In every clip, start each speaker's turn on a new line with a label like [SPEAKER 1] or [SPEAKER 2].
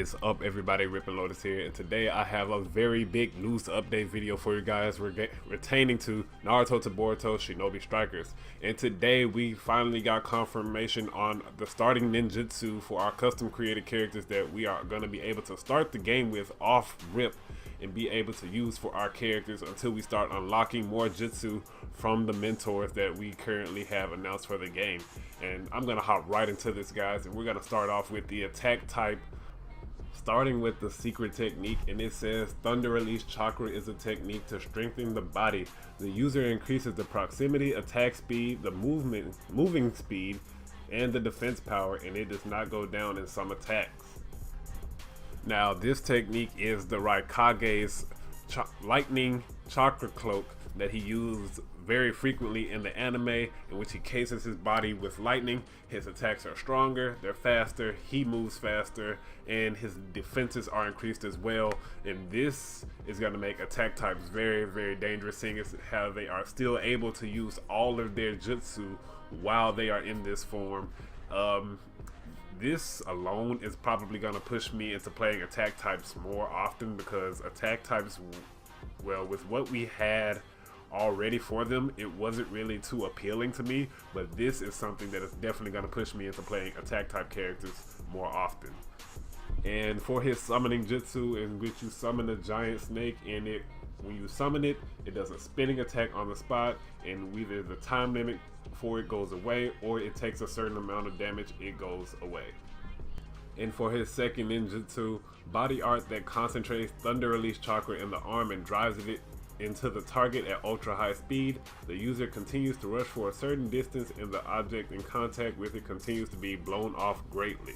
[SPEAKER 1] is up, everybody? RippingLotus here, and today I have a very big news update video for you guys retaining to Naruto to Boruto Shinobi Strikers. And today we finally got confirmation on the starting ninjutsu for our custom created characters that we are going to be able to start the game with off rip and be able to use for our characters until we start unlocking more jutsu from the mentors that we currently have announced for the game. And I'm gonna hop right into this, guys, and we're gonna start off with the attack type, starting with the secret technique. And it says thunder release chakra is a technique to strengthen the body. The user increases the proximity, attack speed, the moving speed, and the defense power, and it does not go down in some attacks. Now, this technique is the Raikage's lightning chakra cloak that he used very frequently in the anime, in which he cases his body with lightning. His attacks are stronger, they're faster, he moves faster, and his defenses are increased as well. And this is going to make attack types very, very dangerous, seeing as how they are still able to use all of their jutsu while they are in this form. This alone is probably going to push me into playing attack types more often, because attack types, well, with what we had already for them, it wasn't really too appealing to me, but this is something that is definitely going to push me into playing attack type characters more often. And for his summoning jutsu, in which you summon a giant snake, and when you summon it, it does a spinning attack on the spot, and either the time limit for it goes away, or it takes a certain amount of damage, it goes away. And for his second ninjutsu, body art that concentrates thunder release chakra in the arm and drives it into the target at ultra high speed. The user continues to rush for a certain distance, and the object in contact with it continues to be blown off greatly.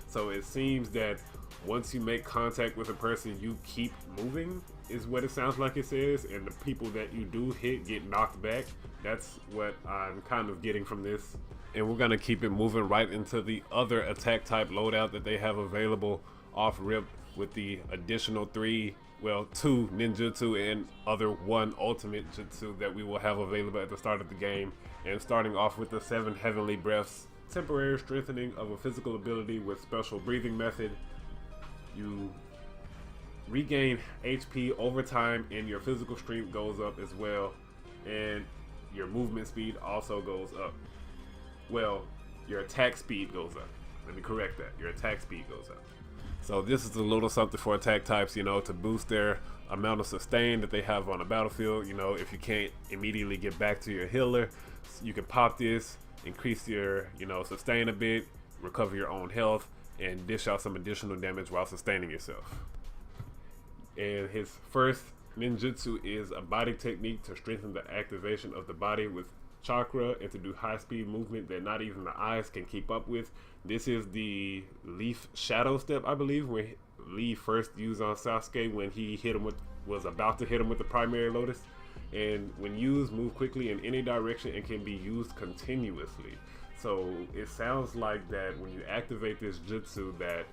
[SPEAKER 1] So it seems that once you make contact with a person, you keep moving, is what it sounds like it says, and the people that you do hit get knocked back. That's what I'm kind of getting from this. And we're gonna keep it moving right into the other attack type loadout that they have available off rip, with the additional two ninjutsu and other one ultimate jutsu that we will have available at the start of the game. And starting off with the 7 heavenly breaths, temporary strengthening of a physical ability with special breathing method. You regain HP over time, and your physical strength goes up as well, and your movement speed also goes up. Well, your attack speed goes up. Let me correct that. Your attack speed goes up. So this is a little something for attack types, to boost their amount of sustain that they have on the battlefield. If you can't immediately get back to your healer, you can pop this, increase your, sustain a bit, recover your own health, and dish out some additional damage while sustaining yourself. And his first ninjutsu is a body technique to strengthen the activation of the body with chakra and to do high speed movement that not even the eyes can keep up with. This is the Leaf Shadow Step, I believe, where Lee first used on Sasuke when he was about to hit him with the primary lotus. And when used, move quickly in any direction and can be used continuously. So it sounds like that when you activate this jutsu, that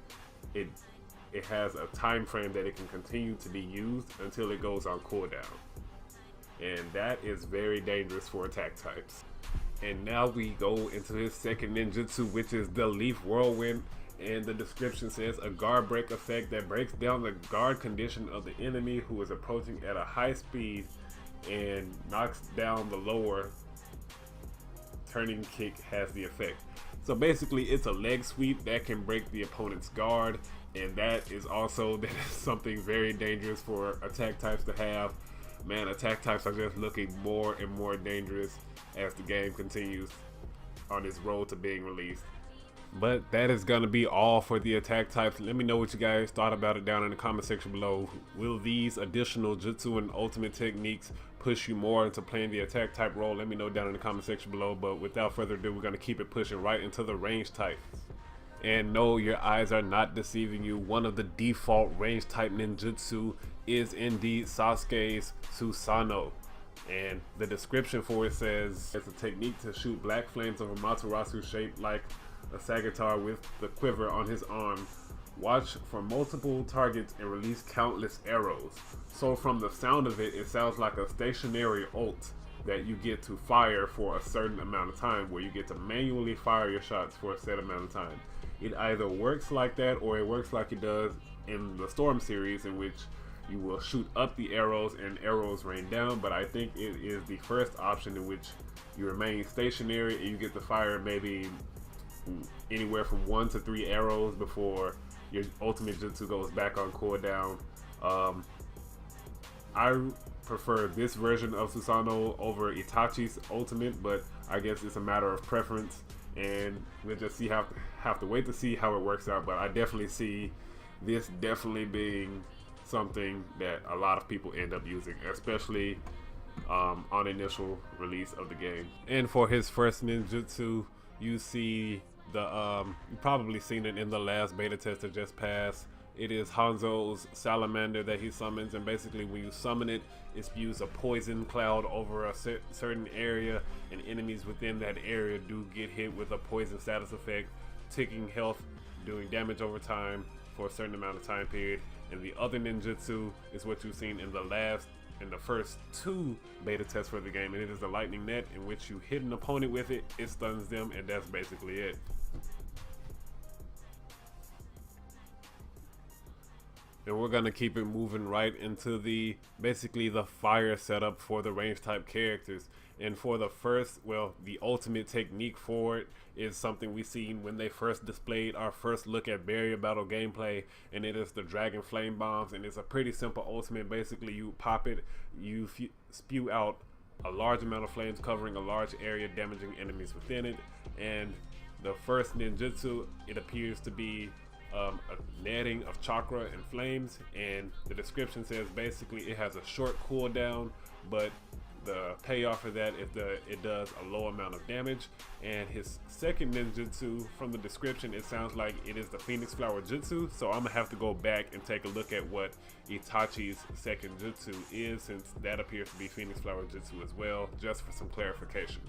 [SPEAKER 1] it has a time frame that it can continue to be used until it goes on cooldown. And that is very dangerous for attack types. And now we go into his second ninjutsu, which is the Leaf Whirlwind. And the description says a guard break effect that breaks down the guard condition of the enemy who is approaching at a high speed and knocks down the lower. Turning kick has the effect. So basically it's a leg sweep that can break the opponent's guard, and that is something very dangerous for attack types to have. Man, attack types are just looking more and more dangerous as the game continues on its road to being released. But that is going to be all for the attack types. Let me know what you guys thought about it down in the comment section below. Will these additional jutsu and ultimate techniques push you more into playing the attack type role? Let me know down in the comment section below. But without further ado, we're going to keep it pushing right into the range types. And no, your eyes are not deceiving you. One of the default range type ninjutsu is indeed Sasuke's Susanoo. And the description for it says it's a technique to shoot black flames of a Materasu shaped like a Sagitar with the quiver on his arm. Watch for multiple targets and release countless arrows. So from the sound of it, it sounds like a stationary ult that you get to fire for a certain amount of time, where you get to manually fire your shots for a set amount of time. it either works like that or it works like it does in the Storm series, in which you will shoot up the arrows and arrows rain down. But I think it is the first option, in which you remain stationary and you get to fire maybe anywhere from 1 to 3 arrows before your ultimate jutsu goes back on cooldown. I prefer this version of Susanoo over Itachi's ultimate, but I guess it's a matter of preference, and we'll just have to wait to see how it works out. But I definitely see this definitely being something that a lot of people end up using, especially on initial release of the game. And for his first ninjutsu, you see you probably seen it in the last beta test that just passed. It is Hanzo's salamander that he summons, and basically when you summon it, it spews a poison cloud over a certain area, and enemies within that area do get hit with a poison status effect, ticking health, doing damage over time for a certain amount of time period. And the other ninjutsu is what you've seen in the first 2 beta tests for the game, and it is the lightning net, in which you hit an opponent with it, it stuns them, and that's basically it. And we're gonna keep it moving right into basically the fire setup for the range type characters. And for the the ultimate technique for it is something we seen when they first displayed our first look at barrier battle gameplay, and it is the dragon flame bombs. And it's a pretty simple ultimate. Basically, you pop it, you spew out a large amount of flames covering a large area, damaging enemies within it. And the first ninjutsu, it appears to be a netting of chakra and flames, and the description says basically it has a short cooldown, but the payoff for that is it does a low amount of damage. And his second ninjutsu, from the description, it sounds like it is the Phoenix Flower Jutsu, so I'm gonna have to go back and take a look at what Itachi's second jutsu is, since that appears to be Phoenix Flower Jutsu as well, just for some clarification.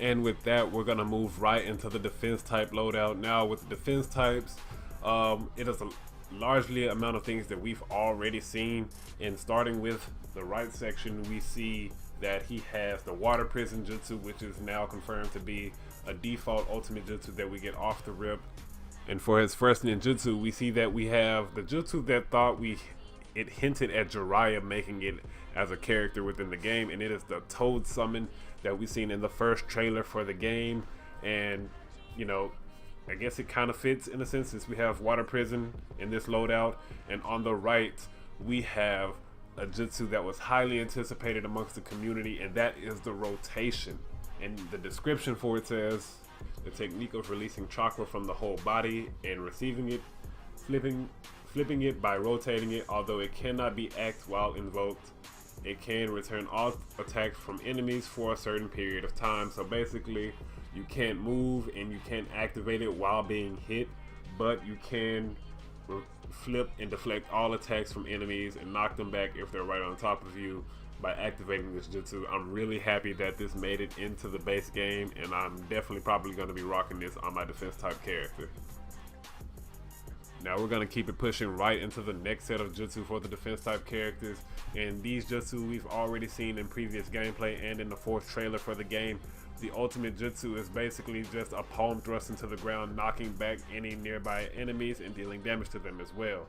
[SPEAKER 1] And with that, we're gonna move right into the defense type loadout. Now with the defense types, it is a largely amount of things that we've already seen. And starting with the right section, we see that he has the water prison jutsu, which is now confirmed to be a default ultimate jutsu that we get off the rip. And for his first ninjutsu, we see that we have the jutsu that it hinted at Jiraiya making it as a character within the game, and it is the Toad Summon that we've seen in the first trailer for the game. And you know, I guess it kind of fits in a sense, since we have water prison in this loadout. And on the right, we have a jutsu that was highly anticipated amongst the community, and that is the rotation. And the description for it says, the technique of releasing chakra from the whole body and receiving it, flipping it by rotating it. Although it cannot be acted while invoked, it can return all attacks from enemies for a certain period of time. So basically, you can't move and you can't activate it while being hit, but you can flip and deflect all attacks from enemies and knock them back if they're right on top of you by activating this jutsu. I'm really happy that this made it into the base game, and I'm definitely probably going to be rocking this on my defense type character. Now we're going to keep it pushing right into the next set of jutsu for the defense type characters. And these jutsu we've already seen in previous gameplay and in the 4th trailer for the game. The ultimate jutsu is basically just a palm thrust into the ground, knocking back any nearby enemies and dealing damage to them as well.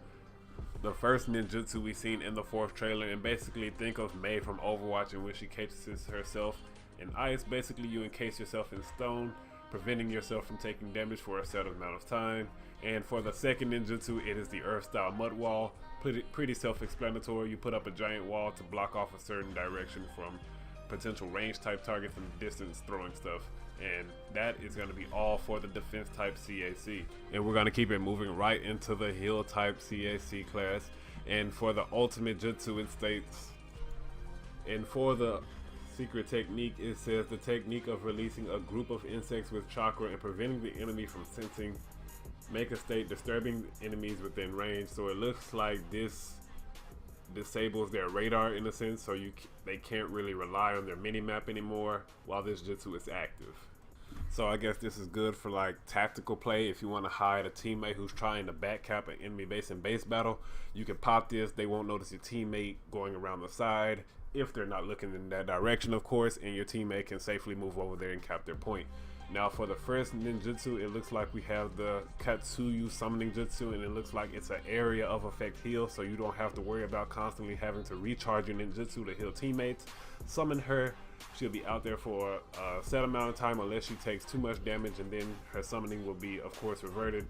[SPEAKER 1] The first ninjutsu we've seen in the 4th trailer, and basically think of Mei from Overwatch, in which she cases herself in ice. Basically, you encase yourself in stone, preventing yourself from taking damage for a set amount of time. And for the second ninjutsu, it is the Earth style mud wall. Pretty self-explanatory. You put up a giant wall to block off a certain direction from potential range type targets and distance throwing stuff. And that is going to be all for the defense type CAC. And we're going to keep it moving right into the heal type CAC class. And for the ultimate jutsu, it states, and for the secret technique, it says the technique of releasing a group of insects with chakra and preventing the enemy from sensing, make a state disturbing enemies within range. So it looks like this disables their radar in a sense, so they can't really rely on their mini map anymore while this jutsu is active. So I guess this is good for like tactical play. If you want to hide a teammate who's trying to backcap an enemy base in base battle, you can pop this. They won't notice your teammate going around the side if they're not looking in that direction, of course, and your teammate can safely move over there and cap their point. Now for the first ninjutsu, it looks like we have the Katsuyu summoning jutsu, and it looks like it's an area of effect heal, so you don't have to worry about constantly having to recharge your ninjutsu to heal teammates. Summon her, she'll be out there for a set amount of time unless she takes too much damage, and then her summoning will be of course reverted,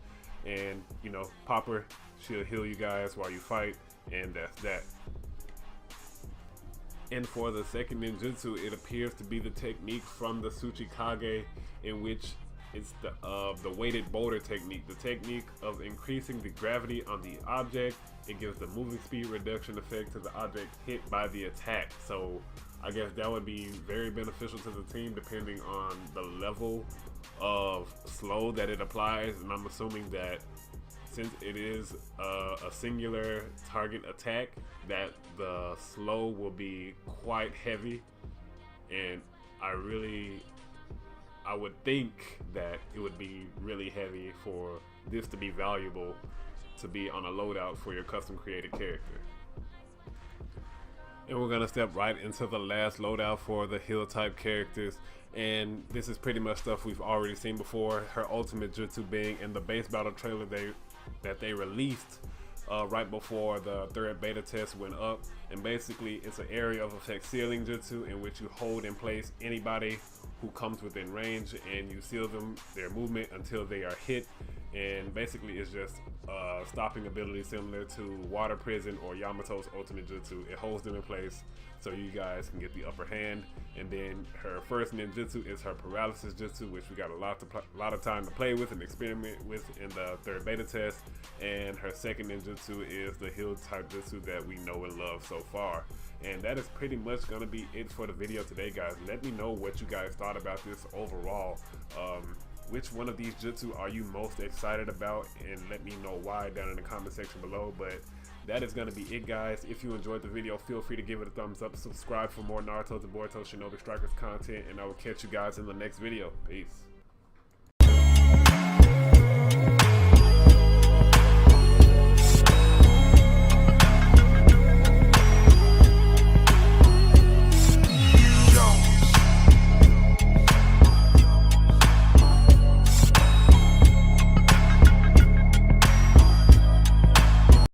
[SPEAKER 1] and you know, pop her, she'll heal you guys while you fight, and that's that. And for the second ninjutsu, it appears to be the technique from the Tsuchikage, in which it's the weighted boulder technique, the technique of increasing the gravity on the object. It gives the moving speed reduction effect to the object hit by the attack. So I guess that would be very beneficial to the team depending on the level of slow that it applies, and I'm assuming that since it is a singular target attack, that the slow will be quite heavy, and I would think that it would be really heavy for this to be valuable to be on a loadout for your custom created character. And we're gonna step right into the last loadout for the heal type characters, and this is pretty much stuff we've already seen before. Her ultimate jutsu being in the base battle trailer that they released right before the third beta test went up, and basically it's an area of effect sealing jutsu in which you hold in place anybody who comes within range, and you seal their movement until they are hit. And basically it's just stopping ability similar to Water Prison or Yamato's ultimate jutsu. It holds them in place so you guys can get the upper hand. And then her first ninjutsu is her paralysis jutsu, which we got a lot of time to play with and experiment with in the third beta test. And her second ninjutsu is the heal type jutsu that we know and love so far. And that is pretty much gonna be it for the video today, guys. Let me know what you guys thought about this overall. Which one of these jutsu are you most excited about, and let me know why down in the comment section below. But that is going to be it, guys. If you enjoyed the video, feel free to give it a thumbs up, subscribe for more Naruto to Boruto Shinobi Strikers content, and I will catch you guys in the next video. Peace.